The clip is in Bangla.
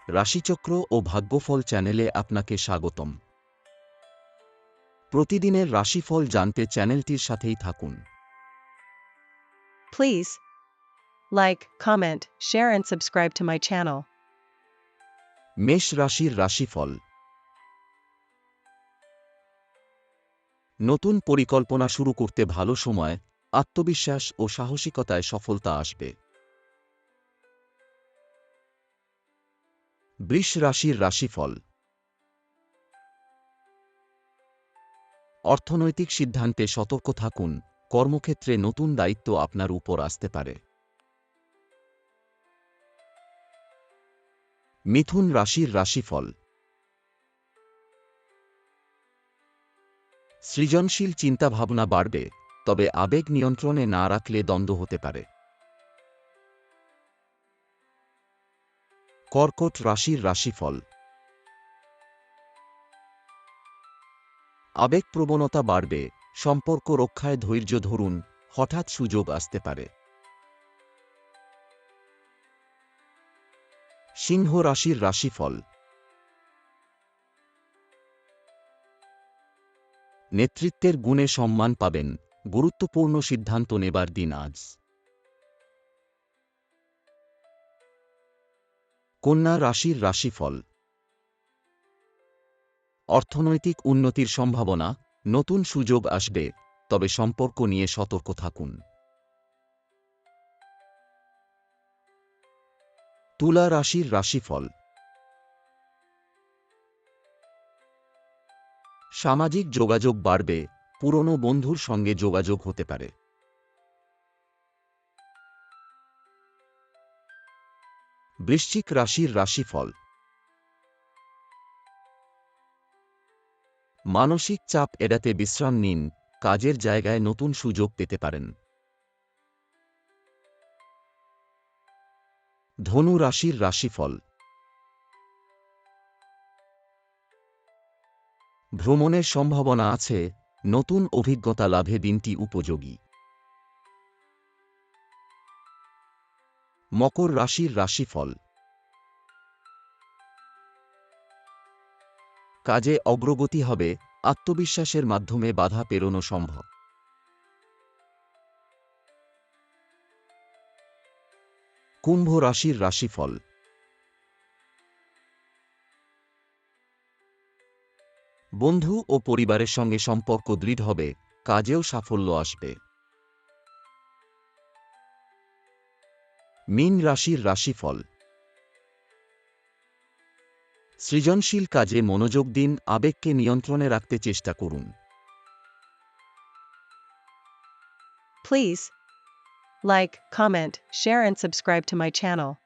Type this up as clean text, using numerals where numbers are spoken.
রাশিচক্র ও ভাগ্যফল চ্যানেলে আপনাকে স্বাগতম। প্রতিদিনের রাশিফল জানতে চ্যানেলটির সাথেই থাকুন। Please like, comment, share and subscribe to my channel. মেষ রাশির রাশিফল। নতুন পরিকল্পনা শুরু করতে ভালো সময়, আত্মবিশ্বাস ও সাহসিকতায় সফলতা আসবে। বৃষ রাশির রাশিফল। অর্থনৈতিক সিদ্ধান্তে সতর্ক থাকুন, কর্মক্ষেত্রে নতুন দায়িত্ব আপনার উপর আসতে পারে। মিথুন রাশির রাশিফল। সৃজনশীল চিন্তাভাবনা বাড়বে, তবে আবেগ নিয়ন্ত্রণে না রাখলে দ্বন্দ্ব হতে পারে। কর্কট রাশির রাশিফল। আবেগপ্রবণতা বাড়বে, সম্পর্ক রক্ষায় ধৈর্য ধরুন, হঠাৎ সুযোগ আসতে পারে। সিংহ রাশির রাশিফল। নেতৃত্বের গুণে সম্মান পাবেন, গুরুত্বপূর্ণ সিদ্ধান্ত নেবার দিন আজ। কন্যা রাশির রাশিফল। অর্থনৈতিক উন্নতির সম্ভাবনা, নতুন সুযোগ আসবে, তবে সম্পর্ক নিয়ে সতর্ক থাকুন। তুলা রাশির রাশিফল। সামাজিক যোগাযোগ বাড়বে, পুরনো বন্ধুর সঙ্গে যোগাযোগ হতে পারে। বৃশ্চিক রাশির রাশিফল। মানসিক চাপ এড়াতে বিশ্রাম নিন, কাজের জায়গায় নতুন সুযোগ পেতে পারেন। ধনু রাশির রাশিফল। ভ্রমণের সম্ভাবনা আছে, নতুন অভিজ্ঞতা লাভে দিনটি উপযোগী। মকর রাশির রাশিফল। কাজে অগ্রগতি হবে, আত্মবিশ্বাসের মাধ্যমে বাধা পেরোনো সম্ভব। কুম্ভ রাশির রাশিফল। বন্ধু ও পরিবারের সঙ্গে সম্পর্ক দৃঢ় হবে, কাজেও সাফল্য আসবে। মীন রাশির রাশিফল। সৃজনশীল কাজে মনোযোগ দিন, আবেগকে নিয়ন্ত্রণে রাখতে চেষ্টা করুন। Please like, comment, share and subscribe to my channel.